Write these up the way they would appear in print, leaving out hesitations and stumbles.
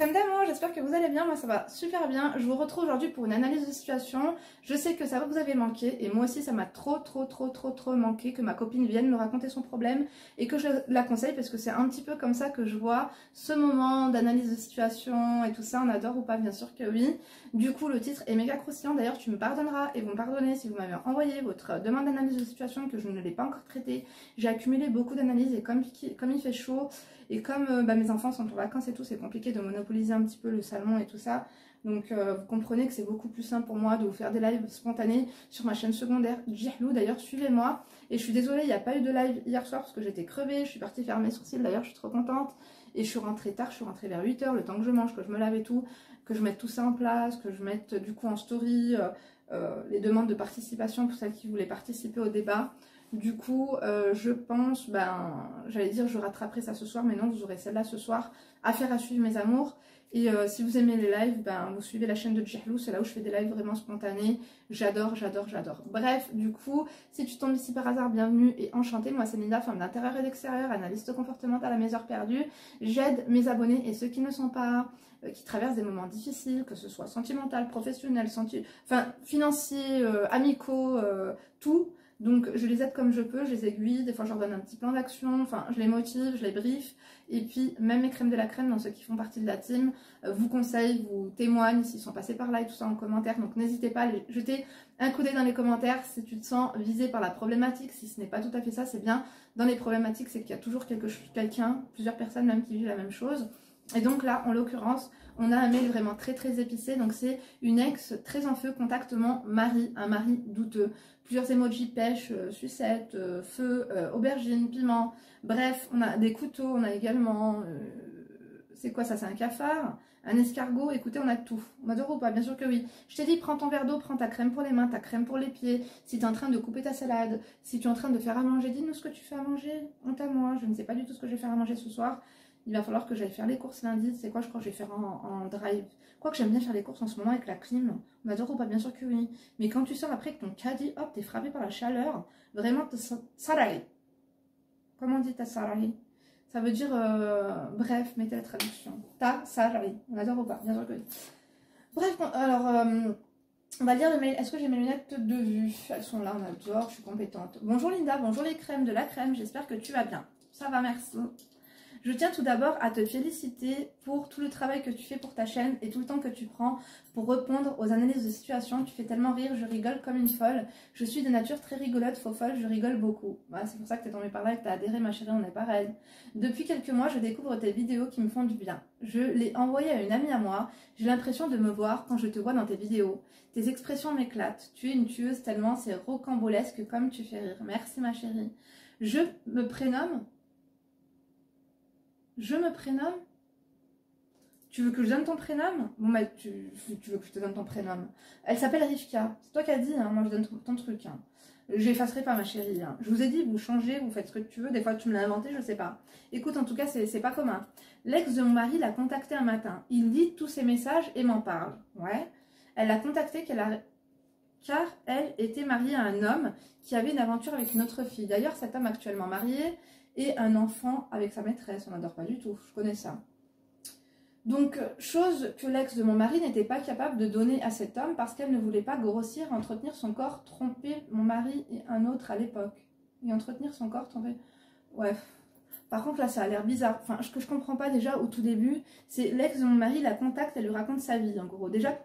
Comme d'amour, j'espère que vous allez bien, moi ça va super bien. Je vous retrouve aujourd'hui pour une analyse de situation. Je sais que ça va vous avez manqué et moi aussi ça m'a trop manqué que ma copine vienne me raconter son problème et que je la conseille parce que c'est un petit peu comme ça que je vois ce moment d'analyse de situation et tout ça. On adore ou pas? Bien sûr que oui. Du coup le titre est méga croustillant, d'ailleurs tu me pardonneras et vous me pardonnez si vous m'avez envoyé votre demande d'analyse de situation que je ne l'ai pas encore traitée. J'ai accumulé beaucoup d'analyses et comme il fait chaud et comme mes enfants sont en vacances et tout, c'est compliqué de monopoliser un petit peu le salon et tout ça. Donc vous comprenez que c'est beaucoup plus simple pour moi de vous faire des lives spontanés sur ma chaîne secondaire Djihlou. D'ailleurs suivez-moi. Et je suis désolée, il n'y a pas eu de live hier soir parce que j'étais crevée. Je suis partie faire mes sourcils, d'ailleurs je suis trop contente. Et je suis rentrée tard, je suis rentrée vers 8 h, le temps que je mange, que je me lave et tout. Que je mette tout ça en place, que je mette du coup en story les demandes de participation pour celles qui voulaient participer au débat. Du coup, je pense, j'allais dire je rattraperai ça ce soir, mais non, vous aurez celle-là ce soir. Affaire à suivre mes amours. Et si vous aimez les lives, vous suivez la chaîne de Djihlou, c'est là où je fais des lives vraiment spontanés. J'adore. Bref, du coup, si tu tombes ici par hasard, bienvenue et enchantée. Moi, c'est Linda, femme d'intérieur et d'extérieur, analyste comportementale à mes heures perdues. J'aide mes abonnés et ceux qui ne sont pas, qui traversent des moments difficiles, que ce soit sentimental, professionnel, financiers, amicaux, tout. Donc je les aide comme je peux, je les aiguille, des fois je leur donne un petit plan d'action, enfin je les motive, je les brief. Et puis même mes crèmes de la crème, dans ceux qui font partie de la team, vous conseillent, vous témoignent s'ils sont passés par là et tout ça en commentaire. Donc n'hésitez pas à jeter un coup d'œil dans les commentaires si tu te sens visé par la problématique. Si ce n'est pas tout à fait ça, c'est bien. Dans les problématiques, c'est qu'il y a toujours quelqu'un, plusieurs personnes même qui vivent la même chose. Et donc là, en l'occurrence, on a un mail vraiment très épicé. Donc c'est une ex très en feu, contacte mon mari, un mari douteux. Plusieurs emojis pêche, sucette, feu, aubergine, piment. Bref, on a des couteaux, on a également... c'est quoi ça? C'est un cafard? Un escargot? Écoutez, on a tout. On adore ou pas? Bien sûr que oui. Je t'ai dit, prends ton verre d'eau, prends ta crème pour les mains, ta crème pour les pieds. Si tu es en train de couper ta salade, si tu es en train de faire à manger, dis-nous ce que tu fais à manger. Honte à moi, je ne sais pas du tout ce que je vais faire à manger ce soir. Il va falloir que j'aille faire les courses lundi. C'est quoi? Je crois que je vais faire en drive. Quoique j'aime bien faire les courses en ce moment avec la clim. On adore ou pas? Bien sûr que oui. Mais quand tu sors après que ton caddie, hop, t'es frappé par la chaleur, vraiment, sarai. Comment on dit ta sarai? Ça veut dire, bref, mettez la traduction. Ta sarai. On adore ou pas? Bien sûr que oui. Bref, bon, alors, on va lire le mail. Est-ce que j'ai mes lunettes de vue? Elles sont là, on adore, je suis compétente. Bonjour Linda, bonjour les crèmes de la crème, j'espère que tu vas bien. Ça va, merci. Je tiens tout d'abord à te féliciter pour tout le travail que tu fais pour ta chaîne et tout le temps que tu prends pour répondre aux analyses de situation. Tu fais tellement rire, je rigole comme une folle. Je suis de nature très rigolote, faux folle, je rigole beaucoup. Voilà, c'est pour ça que tu es tombée par là et que tu as adhéré, ma chérie, on est pareil. Depuis quelques mois, je découvre tes vidéos qui me font du bien. Je l'ai envoyée à une amie à moi. J'ai l'impression de me voir quand je te vois dans tes vidéos. Tes expressions m'éclatent. Tu es une tueuse tellement c'est rocambolesque comme tu fais rire. Merci, ma chérie. Je me prénomme... Je me prénomme? Tu veux que je donne ton prénom? Bon, bah, tu veux que je te donne ton prénom. Elle s'appelle Rivka. C'est toi qui as dit, hein. Moi je donne ton truc. Hein. J'effacerai pas, ma chérie. Hein. Je vous ai dit, vous changez, vous faites ce que tu veux. Des fois, tu me l'as inventé, je sais pas. Écoute, en tout cas, c'est pas commun. L'ex de mon mari l'a contacté un matin. Il lit tous ses messages et m'en parle. Ouais. Elle l'a contacté car elle était mariée à un homme qui avait une aventure avec une autre fille. D'ailleurs, cet homme actuellement marié et un enfant avec sa maîtresse. On n'adore pas du tout, je connais ça. Donc, chose que l'ex de mon mari n'était pas capable de donner à cet homme parce qu'elle ne voulait pas grossir, entretenir son corps, tromper mon mari et un autre à l'époque. Et entretenir son corps, tromper... Ouais. Par contre, là, ça a l'air bizarre. Enfin, ce que je comprends pas déjà au tout début, c'est l'ex de mon mari la contacte, elle lui raconte sa vie, en gros. Déjà,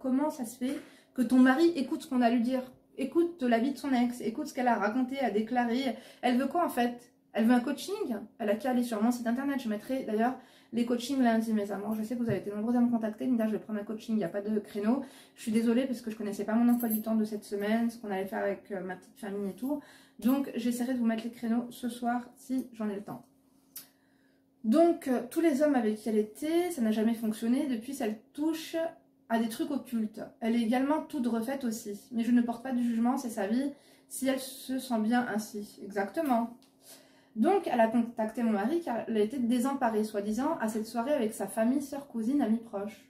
comment ça se fait que ton mari écoute ce qu'on a à lui dire? Écoute la vie de son ex, écoute ce qu'elle a raconté, a déclaré. Elle veut quoi, en fait? Elle veut un coaching? Elle a qu'à aller sur mon site internet. Je mettrai d'ailleurs les coachings lundi, mes amours. Je sais que vous avez été nombreux à me contacter. Linda, je vais prendre un coaching, il n'y a pas de créneau. Je suis désolée parce que je ne connaissais pas mon emploi du temps de cette semaine, ce qu'on allait faire avec ma petite famille et tout. Donc, j'essaierai de vous mettre les créneaux ce soir si j'en ai le temps. Donc, tous les hommes avec qui elle était, ça n'a jamais fonctionné. Depuis, elle touche à des trucs occultes. Elle est également toute refaite aussi. Mais je ne porte pas de jugement, c'est sa vie. Si elle se sent bien ainsi. Exactement. Donc, elle a contacté mon mari car elle a été désemparée, soi-disant, à cette soirée avec sa famille, sœur, cousine, amis proches.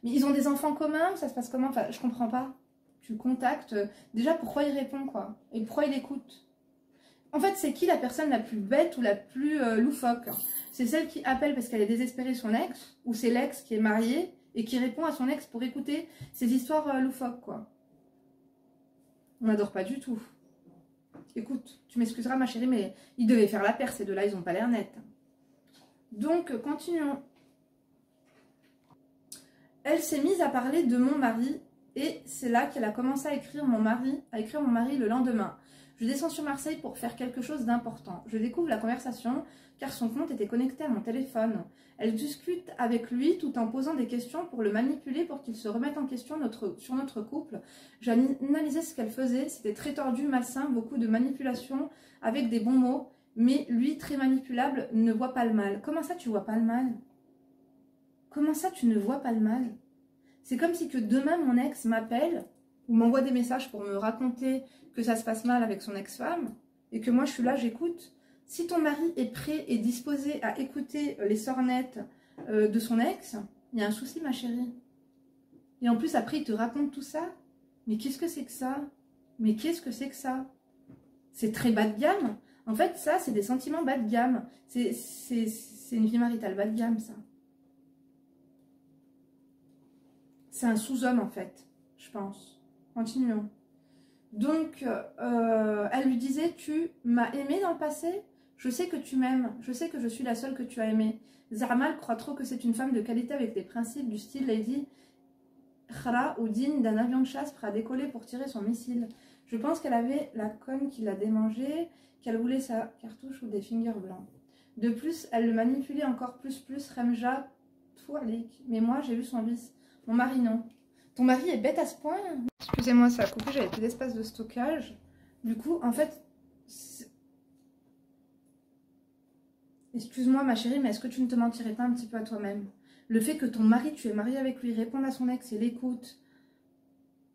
Mais ils ont des enfants communs? Ça se passe comment? Enfin, je comprends pas. Tu contactes. Déjà, pourquoi il répond, quoi? Et pourquoi il écoute? En fait, c'est qui la personne la plus bête ou la plus loufoque? C'est celle qui appelle parce qu'elle est désespérée son ex, ou c'est l'ex qui est marié et qui répond à son ex pour écouter ces histoires loufoques, quoi. On n'adore pas du tout. Écoute, tu m'excuseras ma chérie, mais ils devaient faire la paire, ces deux-là, ils n'ont pas l'air nets. Donc, continuons. Elle s'est mise à parler de mon mari et c'est là qu'elle a commencé à écrire mon mari le lendemain. Je descends sur Marseille pour faire quelque chose d'important. Je découvre la conversation car son compte était connecté à mon téléphone. Elle discute avec lui tout en posant des questions pour le manipuler pour qu'il se remette en question sur notre couple. J'analysais ce qu'elle faisait, c'était très tordu, malsain, beaucoup de manipulation avec des bons mots, mais lui, très manipulable, ne voit pas le mal. Comment ça tu vois pas le mal? Comment ça tu ne vois pas le mal? C'est comme si que demain mon ex m'appelle ou m'envoie des messages pour me raconter que ça se passe mal avec son ex-femme et que moi je suis là, j'écoute. Si ton mari est prêt et disposé à écouter les sornettes de son ex, il y a un souci ma chérie. Et en plus après il te raconte tout ça. Mais qu'est-ce que c'est que ça? Mais qu'est-ce que c'est que ça? C'est très bas de gamme. En fait ça c'est des sentiments bas de gamme. C'est une vie maritale bas de gamme ça. C'est un sous-homme en fait, je pense. Continuons. Donc, elle lui disait, tu m'as aimé dans le passé? Je sais que tu m'aimes, je sais que je suis la seule que tu as aimée. Zarmal croit trop que c'est une femme de qualité avec des principes du style Lady Khara ou digne d'un avion de chasse prêt à décoller pour tirer son missile. Je pense qu'elle avait la conne qui l'a démangée, qu'elle voulait sa cartouche ou des fingers blancs. De plus, elle le manipulait encore plus, Remja Tourlik. Mais moi, j'ai vu son vice. Mon mari, non. Ton mari est bête à ce point? Excusez-moi, ça a coupé, j'avais plus d'espace de stockage. Du coup, en fait... Excuse-moi ma chérie, mais est-ce que tu ne te mentirais pas un petit peu à toi-même? Le fait que ton mari, tu es marié avec lui, réponde à son ex et l'écoute,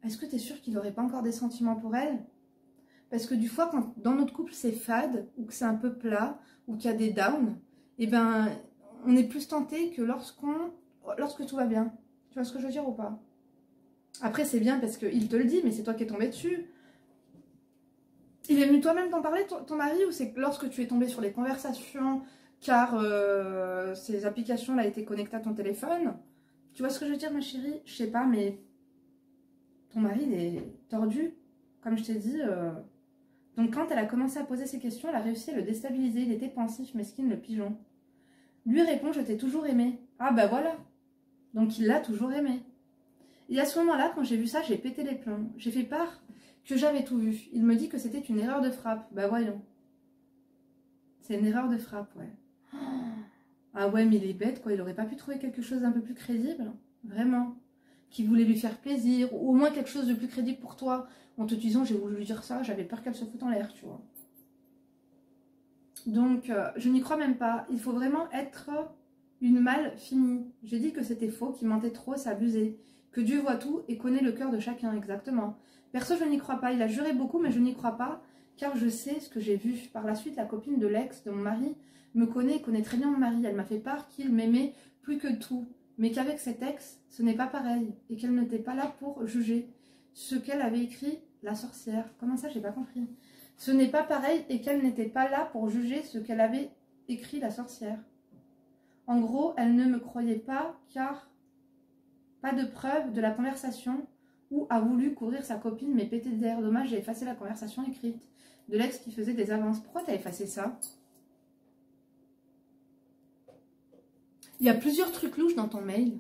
est-ce que tu es sûre qu'il n'aurait pas encore des sentiments pour elle? Parce que du fois, quand dans notre couple c'est fade, ou que c'est un peu plat, ou qu'il y a des downs, eh ben, on est plus tenté que lorsque tout va bien. Tu vois ce que je veux dire ou pas? Après, c'est bien parce qu'il te le dit, mais c'est toi qui es tombé dessus. Il est venu toi-même t'en parler, ton mari, ou c'est lorsque tu es tombé sur les conversations, car ces applications-là étaient connectées à ton téléphone? Tu vois ce que je veux dire, ma chérie? Je sais pas, mais ton mari, il est tordu, comme je t'ai dit. Donc, quand elle a commencé à poser ces questions, elle a réussi à le déstabiliser. Il était pensif, mesquine, le pigeon. Lui répond, je t'ai toujours aimé. Ah, bah voilà. Donc, il l'a toujours aimé. Et à ce moment-là, quand j'ai vu ça, j'ai pété les plombs. J'ai fait part que j'avais tout vu. Il me dit que c'était une erreur de frappe. Bah voyons. C'est une erreur de frappe, ouais. Ah ouais, mais il est bête, quoi. Il aurait pas pu trouver quelque chose d'un peu plus crédible. Vraiment. Qui voulait lui faire plaisir. Ou au moins quelque chose de plus crédible pour toi. En te disant, j'ai voulu lui dire ça, j'avais peur qu'elle se foute en l'air, tu vois. Donc, je n'y crois même pas. Il faut vraiment être une mal finie. J'ai dit que c'était faux, qu'il mentait trop, s'abusait. Que Dieu voit tout et connaît le cœur de chacun, exactement. Perso, je n'y crois pas. Il a juré beaucoup, mais je n'y crois pas, car je sais ce que j'ai vu. Par la suite, la copine de l'ex de mon mari me connaît et connaît très bien mon mari. Elle m'a fait part qu'il m'aimait plus que tout, mais qu'avec cet ex, ce n'est pas pareil, et qu'elle n'était pas là pour juger ce qu'elle avait écrit, la sorcière. Comment ça, j'ai pas compris. Ce n'est pas pareil, et qu'elle n'était pas là pour juger ce qu'elle avait écrit, la sorcière. En gros, elle ne me croyait pas, car... pas de preuve de la conversation ou a voulu couvrir sa copine mais pété d'air. Dommage, j'ai effacé la conversation écrite de l'ex qui faisait des avances. Pourquoi t'as effacé ça? Il y a plusieurs trucs louches dans ton mail.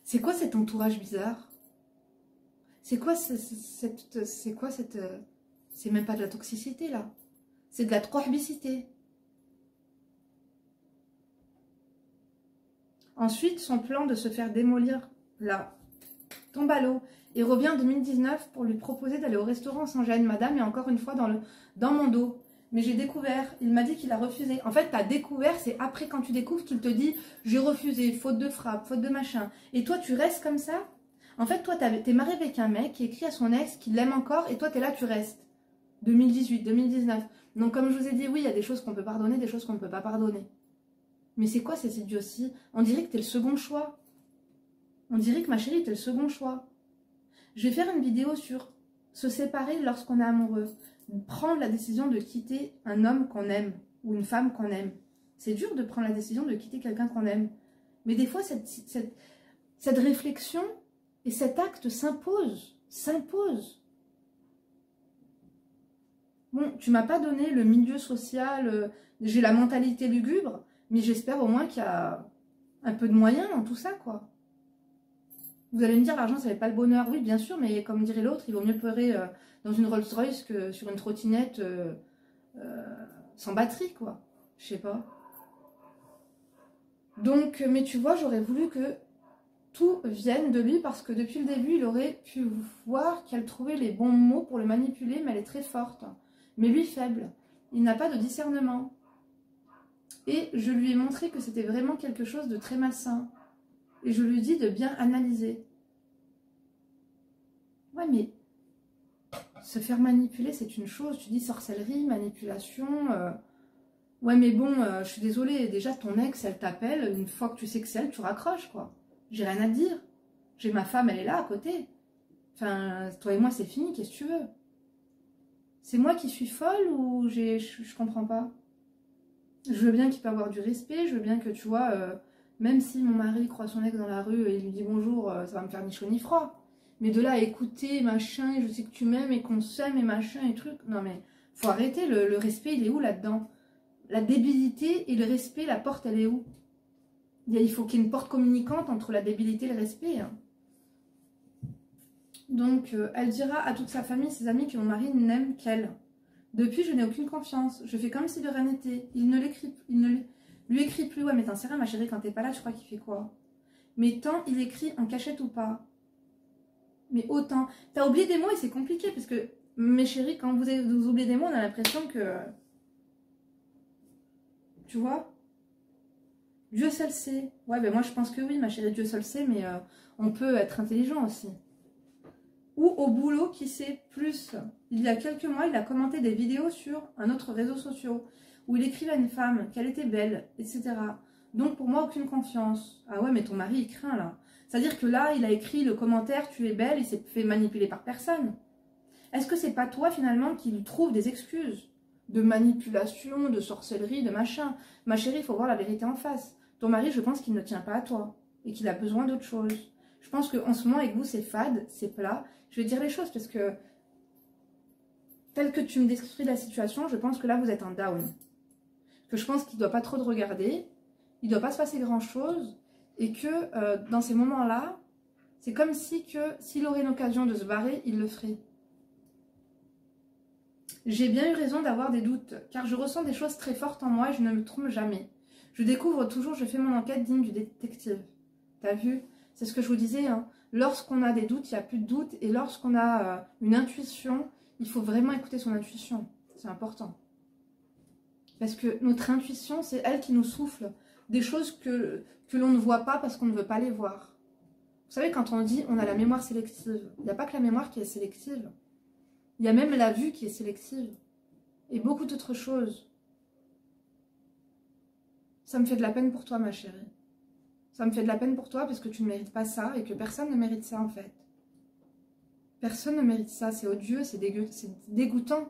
C'est quoi cet entourage bizarre? C'est quoi c'est quoi cette... C'est même pas de la toxicité là. C'est de la trohbicité. Ensuite, son plan de se faire démolir là tombe à l'eau et revient en 2019 pour lui proposer d'aller au restaurant sans gêne. Madame est encore une fois dans mon dos. Mais j'ai découvert, il m'a dit qu'il a refusé. En fait, t'as découvert, c'est après quand tu découvres qu'il te dit j'ai refusé, faute de frappe, faute de machin. Et toi, tu restes comme ça? En fait, toi, t'es marié avec un mec qui écrit à son ex qu'il l'aime encore et toi, t'es là, tu restes. 2018, 2019. Donc, comme je vous ai dit, oui, il y a des choses qu'on peut pardonner, des choses qu'on ne peut pas pardonner. Mais c'est quoi ces idioties? On dirait que t'es le second choix. On dirait que ma chérie, t'es le second choix. Je vais faire une vidéo sur Se séparer lorsqu'on est amoureux. Prendre la décision de quitter un homme qu'on aime ou une femme qu'on aime. C'est dur de prendre la décision de quitter quelqu'un qu'on aime. Mais des fois, cette réflexion et cet acte s'impose. Bon, tu m'as pas donné le milieu social, j'ai la mentalité lugubre, mais j'espère au moins qu'il y a un peu de moyens dans tout ça, quoi. Vous allez me dire, l'argent, ça fait pas le bonheur. Oui, bien sûr, mais comme dirait l'autre, il vaut mieux pleurer dans une Rolls-Royce que sur une trottinette sans batterie, quoi. Je sais pas. Donc, mais tu vois, j'aurais voulu que tout vienne de lui parce que depuis le début, il aurait pu voir qu'elle trouvait les bons mots pour le manipuler, mais elle est très forte. Mais lui, faible. Il n'a pas de discernement. Et je lui ai montré que c'était vraiment quelque chose de très malsain. Et je lui dis de bien analyser. Ouais, mais se faire manipuler, c'est une chose. Tu dis sorcellerie, manipulation. Ouais, mais bon, je suis désolée. Déjà, ton ex, elle t'appelle. Une fois que tu sais que c'est elle, tu raccroches, quoi. J'ai rien à te dire. J'ai ma femme, elle est là, à côté. Enfin, toi et moi, c'est fini. Qu'est-ce que tu veux? C'est moi qui suis folle ou je comprends pas. Je veux bien qu'il peut avoir du respect. Je veux bien que, tu vois, même si mon mari croise son ex dans la rue et il lui dit bonjour, ça va me faire ni chaud ni froid. Mais de là à écouter, machin, et je sais que tu m'aimes et qu'on s'aime et machin et truc. Non mais, faut arrêter, le respect, il est où là-dedans? La débilité et le respect, la porte, elle est où? Il faut qu'il y ait une porte communicante entre la débilité et le respect. Hein. Donc, elle dira à toute sa famille, ses amis, que mon mari n'aime qu'elle. Depuis, je n'ai aucune confiance. Je fais comme si de rien n'était. Il ne lui écrit plus. Ouais, mais t'en sais rien, ma chérie, quand t'es pas là, tu crois qu'il fait quoi? Mais tant il écrit en cachette ou pas. Mais autant. T'as oublié des mots et c'est compliqué parce que, mes chéris, quand vous oubliez des mots, on a l'impression que... Tu vois? Dieu seul sait. Ouais, ben moi je pense que oui, ma chérie, Dieu seul sait, mais on peut être intelligent aussi. Ou au boulot, qui sait plus. Il y a quelques mois, il a commenté des vidéos sur un autre réseau social où il écrivait à une femme qu'elle était belle, etc. Donc pour moi, aucune confiance. Ah ouais, mais ton mari, il craint là. C'est-à-dire que là, il a écrit le commentaire « Tu es belle », il s'est fait manipuler par personne. Est-ce que c'est pas toi, finalement, qui lui trouve des excuses de manipulation, de sorcellerie, de machin? Ma chérie, il faut voir la vérité en face. Ton mari, je pense qu'il ne tient pas à toi et qu'il a besoin d'autre chose. Je pense qu'en ce moment, avec vous, c'est fade, c'est plat. Je vais dire les choses parce que, tel que tu me décris la situation, je pense que là, vous êtes en down. Que je pense qu'il ne doit pas trop te regarder, il ne doit pas se passer grand-chose, et que dans ces moments-là, c'est comme si s'il aurait l'occasion de se barrer, il le ferait. J'ai bien eu raison d'avoir des doutes, car je ressens des choses très fortes en moi et je ne me trompe jamais. Je découvre toujours, je fais mon enquête digne du détective. T'as vu? C'est ce que je vous disais, hein. Lorsqu'on a des doutes, il n'y a plus de doutes. Et lorsqu'on a une intuition, il faut vraiment écouter son intuition. C'est important. Parce que notre intuition, c'est elle qui nous souffle des choses que l'on ne voit pas parce qu'on ne veut pas les voir. Vous savez, quand on dit on a la mémoire sélective, il n'y a pas que la mémoire qui est sélective. Il y a même la vue qui est sélective. Et beaucoup d'autres choses. Ça me fait de la peine pour toi, ma chérie. Ça me fait de la peine pour toi parce que tu ne mérites pas ça et que personne ne mérite ça, en fait. Personne ne mérite ça. C'est odieux, c'est dégoûtant.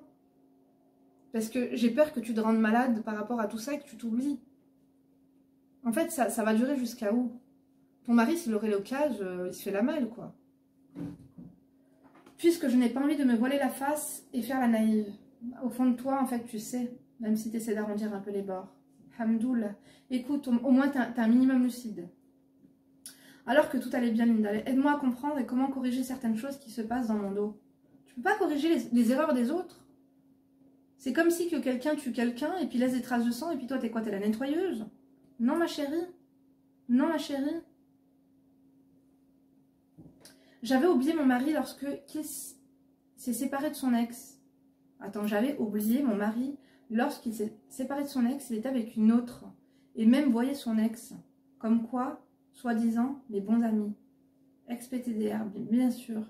Parce que j'ai peur que tu te rendes malade par rapport à tout ça et que tu t'oublies. En fait, ça va durer jusqu'à où? Ton mari, s'il aurait l'occasion, il se fait la malle, quoi. Puisque je n'ai pas envie de me voiler la face et faire la naïve. Au fond de toi, en fait, tu sais, même si tu essaies d'arrondir un peu les bords. Hamdoullah. Écoute, au moins, tu es un minimum lucide. Alors que tout allait bien, Linda, aide-moi à comprendre et comment corriger certaines choses qui se passent dans mon dos. Tu peux pas corriger les erreurs des autres. C'est comme si que quelqu'un tue quelqu'un et puis laisse des traces de sang et puis toi, t'es quoi? T'es la nettoyeuse? Non, ma chérie. Non, ma chérie. J'avais oublié mon mari lorsque il s'est séparé de son ex. Attends, j'avais oublié mon mari lorsqu'il s'est séparé de son ex, il était avec une autre. Et même voyait son ex. Comme quoi, soi-disant, les bons amis. Ex-PTDR, bien sûr.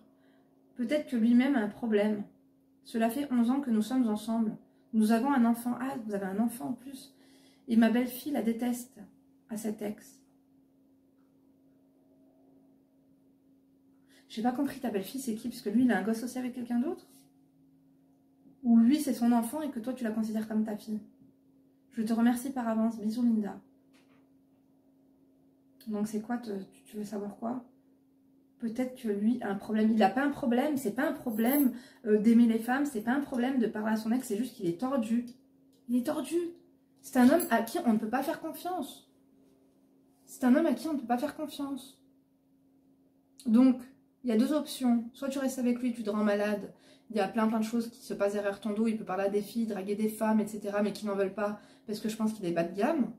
Peut-être que lui-même a un problème. Cela fait 11 ans que nous sommes ensemble. Nous avons un enfant. Ah, vous avez un enfant en plus. Et ma belle-fille la déteste à cet ex. J'ai pas compris, ta belle-fille, c'est qui? Parce que lui, il a un gosse aussi avec quelqu'un d'autre? Ou lui, c'est son enfant et que toi, tu la considères comme ta fille? Je te remercie par avance. Bisous, Linda. Donc, c'est quoi? Tu veux savoir quoi? Peut-être que lui a un problème. Il n'a pas un problème. C'est pas un problème d'aimer les femmes. C'est pas un problème de parler à son ex. C'est juste qu'il est tordu. Il est tordu. C'est un homme à qui on ne peut pas faire confiance. C'est un homme à qui on ne peut pas faire confiance. Donc, il y a deux options. Soit tu restes avec lui, tu te rends malade. Il y a plein de choses qui se passent derrière ton dos. Il peut parler à des filles, draguer des femmes, etc. Mais qui n'en veulent pas parce que je pense qu'il est bas de gamme.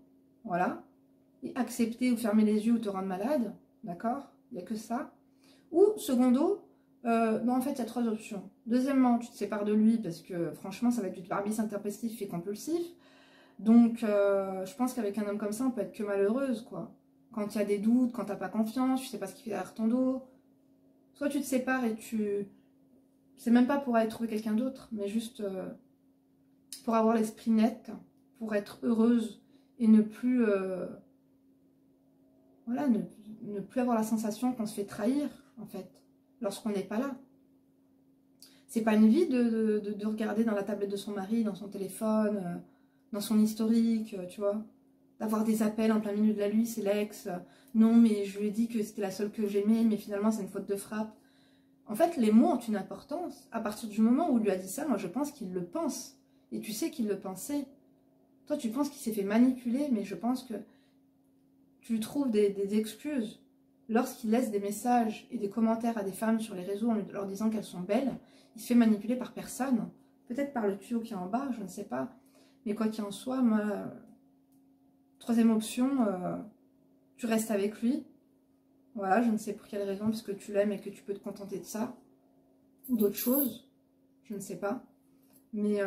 Voilà. Et accepter ou fermer les yeux ou te rendre malade. D'accord? Il n'y a que ça. Ou, secondo, non, en fait, il y a trois options. Deuxièmement, tu te sépares de lui parce que, franchement, ça va être du verbis intempestif et compulsif. Donc, je pense qu'avec un homme comme ça, on peut être que malheureuse, quoi. Quand il y a des doutes, quand t'as pas confiance, tu sais pas ce qu'il fait derrière ton dos. Soit tu te sépares et tu... C'est même pas pour aller trouver quelqu'un d'autre, mais juste pour avoir l'esprit net, pour être heureuse et ne plus... voilà, ne plus avoir la sensation qu'on se fait trahir, en fait, lorsqu'on n'est pas là. C'est pas une vie de regarder dans la tablette de son mari, dans son téléphone, dans son historique, tu vois. D'avoir des appels en plein milieu de la nuit, c'est l'ex. Non, mais je lui ai dit que c'était la seule que j'aimais, mais finalement, c'est une faute de frappe. En fait, les mots ont une importance. À partir du moment où il lui a dit ça, moi, je pense qu'il le pense. Et tu sais qu'il le pensait. Toi, tu penses qu'il s'est fait manipuler, mais je pense que tu lui trouves des excuses. Lorsqu'il laisse des messages et des commentaires à des femmes sur les réseaux en leur disant qu'elles sont belles, il se fait manipuler par personne. Peut-être par le tuyau qui est en bas, je ne sais pas. Mais quoi qu'il en soit, moi... Troisième option, tu restes avec lui. Voilà, je ne sais pour quelle raison, parce que tu l'aimes et que tu peux te contenter de ça. Ou d'autres choses, je ne sais pas. Mais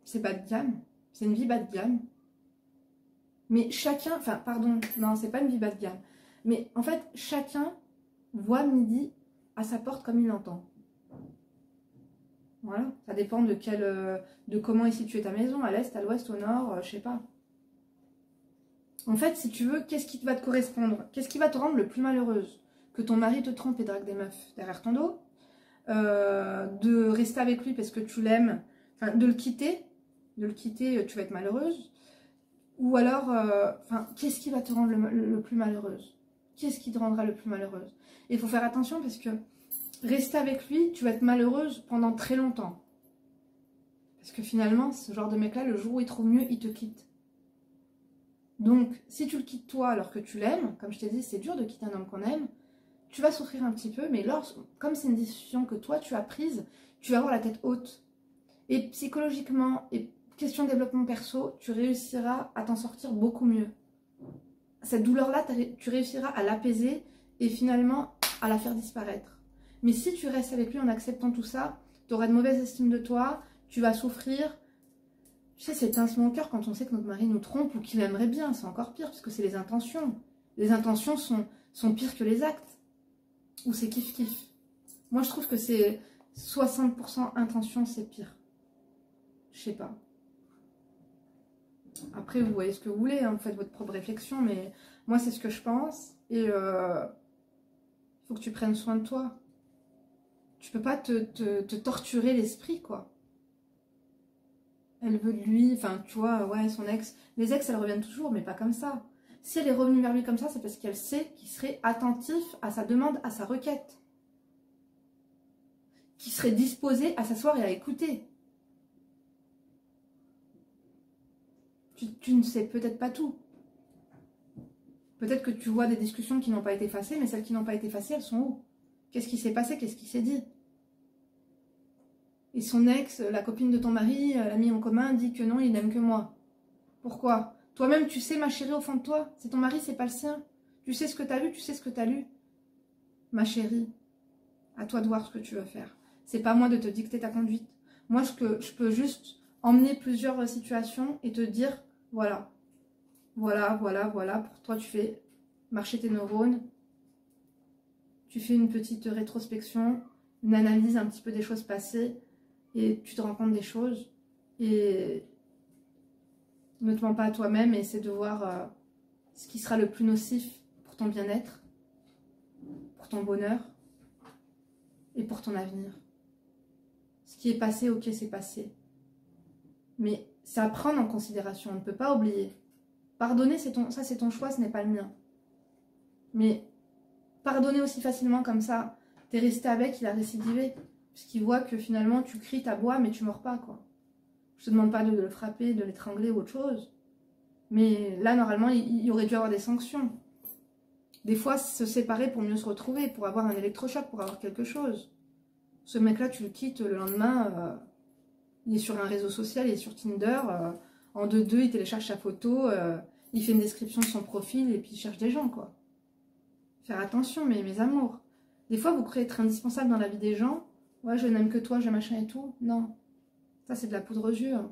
c'est bas de gamme. C'est une vie bas de gamme. Mais chacun, enfin pardon, non, c'est pas une vie bas de gamme. Mais en fait, chacun voit midi à sa porte comme il l'entend. Voilà, ça dépend de comment est située ta maison, à l'est, à l'ouest, au nord, je sais pas. En fait, si tu veux, qu'est-ce qui va te correspondre? Qu'est-ce qui va te rendre le plus malheureuse? Que ton mari te trompe et drague des meufs derrière ton dos? De rester avec lui parce que tu l'aimes? Enfin, de le quitter, tu vas être malheureuse? Ou alors, qu'est-ce qui va te rendre le plus malheureuse? Qu'est-ce qui te rendra le plus malheureuse? Et il faut faire attention parce que rester avec lui, tu vas être malheureuse pendant très longtemps. Parce que finalement, ce genre de mec-là, le jour où il trouve mieux, il te quitte. Donc, si tu le quittes toi alors que tu l'aimes, comme je t'ai dit, c'est dur de quitter un homme qu'on aime, tu vas souffrir un petit peu, mais comme c'est une décision que toi tu as prise, tu vas avoir la tête haute. Et psychologiquement, et question de développement perso, tu réussiras à t'en sortir beaucoup mieux. Cette douleur-là, tu réussiras à l'apaiser et finalement à la faire disparaître. Mais si tu restes avec lui en acceptant tout ça, tu auras de mauvaise estime de toi, tu vas souffrir. Tu sais, c'est pincement au cœur quand on sait que notre mari nous trompe ou qu'il aimerait bien. C'est encore pire parce que c'est les intentions. Les intentions sont pires que les actes. Ou c'est kiff-kiff. Moi, je trouve que c'est 60% intention, c'est pire. Je sais pas. Après, vous voyez ce que vous voulez, hein, vous faites votre propre réflexion, mais moi, c'est ce que je pense. Et il faut que tu prennes soin de toi. Tu peux pas te torturer l'esprit, quoi. Elle veut de lui, enfin, tu vois, ouais, son ex. Les ex, elles reviennent toujours, mais pas comme ça. Si elle est revenue vers lui comme ça, c'est parce qu'elle sait qu'il serait attentif à sa demande, à sa requête. Qu'il serait disposé à s'asseoir et à écouter. Tu ne sais peut-être pas tout. Peut-être que tu vois des discussions qui n'ont pas été effacées, mais celles qui n'ont pas été effacées, elles sont où? Qu'est-ce qui s'est passé? Qu'est-ce qui s'est dit? Et son ex, la copine de ton mari, l'ami en commun, dit que non, il n'aime que moi. Pourquoi? Toi-même, tu sais, ma chérie, au fond de toi, c'est ton mari, c'est pas le sien. Tu sais ce que tu as lu, tu sais ce que tu as lu. Ma chérie, à toi de voir ce que tu veux faire. C'est pas moi de te dicter ta conduite. Moi, je peux juste emmener plusieurs situations et te dire, voilà, voilà, voilà, voilà. Pour toi, tu fais marcher tes neurones. Tu fais une petite rétrospection, une analyse un petit peu des choses passées et tu te rends compte des choses. Et ne te mens pas à toi-même et essaie de voir ce qui sera le plus nocif pour ton bien-être. pour ton bonheur et pour ton avenir. Ce qui est passé, ok, c'est passé. Mais c'est à prendre en considération, on ne peut pas oublier. Pardonner, ça c'est ton choix, ce n'est pas le mien. Mais pardonner aussi facilement comme ça, t'es resté avec, il a récidivé. Puisqu'il voit que finalement tu cries, t'aboies, mais tu mords pas, quoi. Je te demande pas de le frapper, de l'étrangler ou autre chose. Mais là, normalement, il aurait dû avoir des sanctions. Des fois, se séparer pour mieux se retrouver, pour avoir un électrochoc, pour avoir quelque chose. Ce mec-là, tu le quittes le lendemain, il est sur un réseau social, il est sur Tinder, en 2-2, il télécharge sa photo, il fait une description de son profil et puis il cherche des gens, quoi. Faire attention, mes amours. Des fois, vous croyez être indispensable dans la vie des gens. Ouais, je n'aime que toi, je machin et tout. Non. Ça, c'est de la poudre aux yeux. Hein.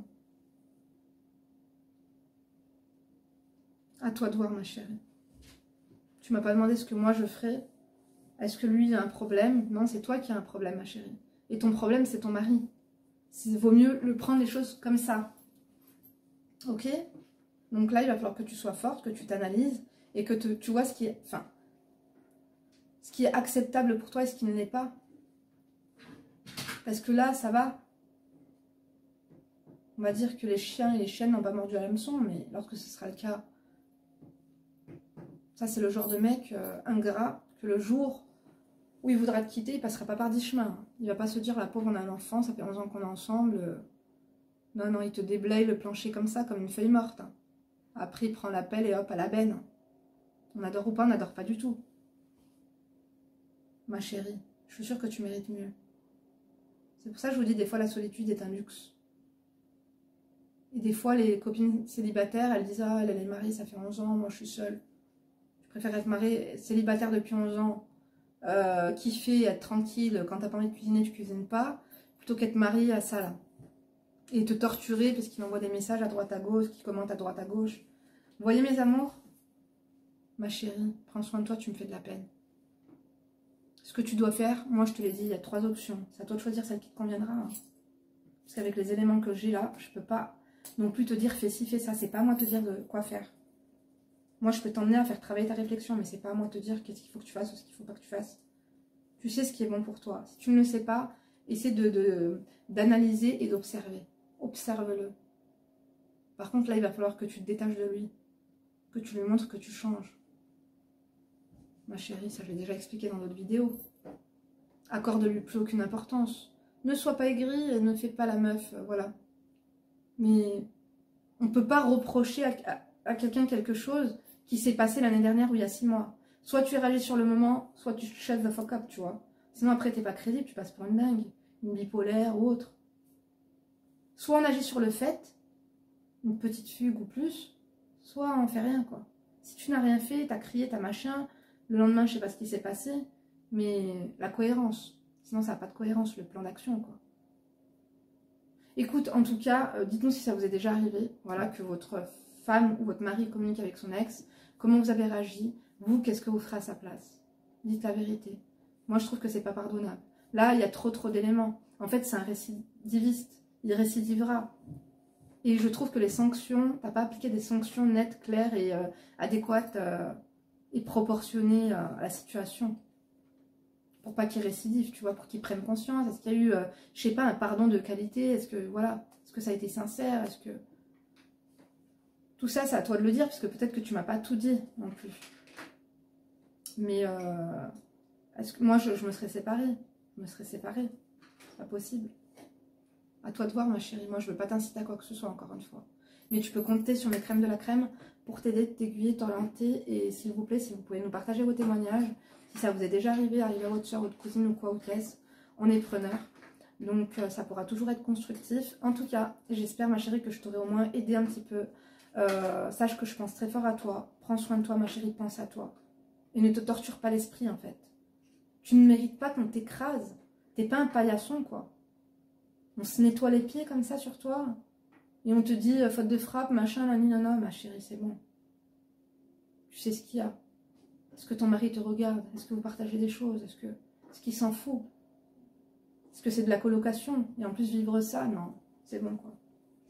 À toi de voir, ma chérie. Tu m'as pas demandé ce que moi je ferais. Est-ce que lui, il a un problème? Non, c'est toi qui as un problème, ma chérie. Et ton problème, c'est ton mari. Il vaut mieux le prendre les choses comme ça. Ok? Donc là, il va falloir que tu sois forte, que tu t'analyses et que tu vois ce qui est... Enfin, ce qui est acceptable pour toi et ce qui ne l'est pas. Parce que là, ça va. On va dire que les chiens et les chiennes n'ont pas mordu à l'hameçon, mais lorsque ce sera le cas, ça c'est le genre de mec ingrat que le jour où il voudra te quitter, il passera pas par 10 chemins. Il va pas se dire, la pauvre, on a un enfant, ça fait 11 ans qu'on est ensemble. Non, non, il te déblaye le plancher comme ça, comme une feuille morte. Après, il prend la pelle et hop, à la benne. On adore ou pas, on n'adore pas du tout. Ma chérie, je suis sûre que tu mérites mieux. C'est pour ça que je vous dis, des fois, la solitude est un luxe. Et des fois, les copines célibataires, elles disent « Ah, elle est mariée, ça fait 11 ans, moi je suis seule. Je préfère être mariée célibataire depuis 11 ans, kiffer, être tranquille, quand t'as pas envie de cuisiner, tu cuisines pas, plutôt qu'être mariée à ça, là. Et te torturer parce qu'il envoie des messages à droite à gauche, qu'il commente à droite à gauche. Vous voyez mes amours? Ma chérie, prends soin de toi, tu me fais de la peine. Ce que tu dois faire, moi je te l'ai dit, il y a 3 options. C'est à toi de choisir celle qui te conviendra. Hein. Parce qu'avec les éléments que j'ai là, je peux pas non plus te dire fais ci, fais ça. C'est pas à moi de te dire de quoi faire. Moi je peux t'emmener à faire travailler ta réflexion, mais c'est pas à moi de te dire qu'est-ce qu'il faut que tu fasses ou ce qu'il faut pas que tu fasses. Tu sais ce qui est bon pour toi. Si tu ne le sais pas, essaie d'analyser et d'observer. Observe-le. Par contre là, il va falloir que tu te détaches de lui. Que tu lui montres que tu changes. Ma chérie, ça je l'ai déjà expliqué dans d'autres vidéos. Accorde-lui plus aucune importance. Ne sois pas aigrie et ne fais pas la meuf, voilà. Mais on ne peut pas reprocher à quelqu'un quelque chose qui s'est passé l'année dernière ou il y a 6 mois. Soit tu réagis sur le moment, soit tu shut the fuck up, tu vois. Sinon après t'es pas crédible, tu passes pour une dingue, une bipolaire ou autre. Soit on agit sur le fait, une petite fugue ou plus, soit on fait rien, quoi. Si tu n'as rien fait, t'as crié, t'as machin, le lendemain je sais pas ce qui s'est passé, mais la cohérence. Sinon ça n'a pas de cohérence, le plan d'action, quoi. Écoute, en tout cas, dites-nous si ça vous est déjà arrivé, voilà, que votre femme ou votre mari communique avec son ex, comment vous avez réagi, vous, qu'est-ce que vous ferez à sa place? Dites la vérité. Moi, je trouve que c'est pas pardonnable. Là, il y a trop d'éléments. En fait, c'est un récidiviste. Il récidivera. Et je trouve que les sanctions, t'as pas appliqué des sanctions nettes, claires et adéquates et proportionnées à la situation. Pour pas qu'il récidive, tu vois, pour qu'il prenne conscience. Est-ce qu'il y a eu, je sais pas, un pardon de qualité? Est-ce que, voilà, est-ce que ça a été sincère? Est-ce que... Tout ça, c'est à toi de le dire, parce que peut-être que tu m'as pas tout dit non plus. Mais, est-ce que moi, je me serais séparée? Je me serais séparée. C'est pas possible. À toi de voir, ma chérie. Moi, je veux pas t'inciter à quoi que ce soit, encore une fois. Mais tu peux compter sur mes crèmes de la crème pour t'aider, t'aiguiller, t'orienter. Et s'il vous plaît, si vous pouvez nous partager vos témoignages, si ça vous est déjà arrivé à votre soeur, votre cousine ou quoi, ou classe, on est preneur. Donc ça pourra toujours être constructif. En tout cas, j'espère ma chérie que je t'aurai au moins aidé un petit peu. Sache que je pense très fort à toi. Prends soin de toi ma chérie, pense à toi. Et ne te torture pas l'esprit en fait. Tu ne mérites pas qu'on t'écrase. T'es pas un paillasson quoi. On se nettoie les pieds comme ça sur toi. Et on te dit faute de frappe, machin, nanana, ma chérie, c'est bon. Tu sais ce qu'il y a. Est-ce que ton mari te regarde? Est-ce que vous partagez des choses? Est-ce qu'il s'en fout? Est-ce que c'est de la colocation? Et en plus vivre ça? Non, c'est bon quoi.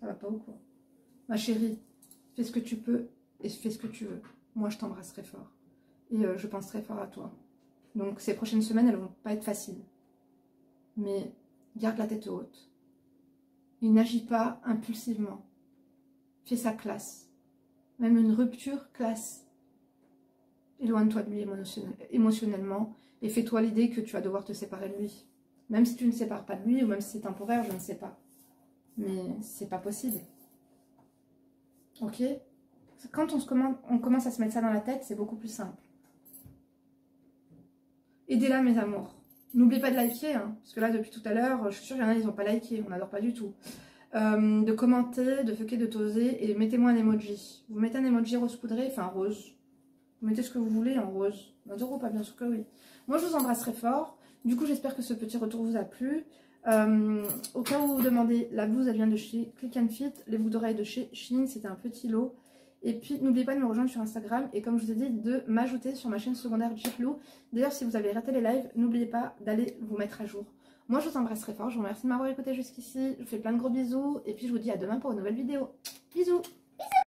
Ça va pas ou quoi? Ma chérie, fais ce que tu peux et fais ce que tu veux. Moi je t'embrasserai fort. Et je pense très fort à toi. Donc ces prochaines semaines, elles vont pas être faciles. Mais garde la tête haute. Et n'agis pas impulsivement. Fais ça classe. Même une rupture classe. Éloigne-toi de lui émotionnellement et fais-toi l'idée que tu vas devoir te séparer de lui. Même si tu ne te sépares pas de lui ou même si c'est temporaire, je ne sais pas. Mais c'est pas possible. Ok? Quand on commence à se mettre ça dans la tête, c'est beaucoup plus simple. Aidez-la, mes amours. N'oubliez pas de liker, hein, parce que là, depuis tout à l'heure, je suis sûre qu'il y en a, ils n'ont pas liké, on n'adore pas du tout. De commenter, de fucker, de toser, et mettez-moi un emoji. Vous mettez un emoji rose poudré, enfin rose. Vous mettez ce que vous voulez en rose. 20 € pas, bien sûr que oui. Moi, je vous embrasserai fort. Du coup, j'espère que ce petit retour vous a plu. Au cas où vous vous demandez, la blouse, elle vient de chez Click and Fit. Les boucles d'oreilles de chez Shein, c'était un petit lot. Et puis, n'oubliez pas de me rejoindre sur Instagram. Et comme je vous ai dit, de m'ajouter sur ma chaîne secondaire Jiplou. D'ailleurs, si vous avez raté les lives, n'oubliez pas d'aller vous mettre à jour. Moi, je vous embrasserai fort. Je vous remercie de m'avoir écouté jusqu'ici. Je vous fais plein de gros bisous. Et puis, je vous dis à demain pour une nouvelle vidéo. Bisous!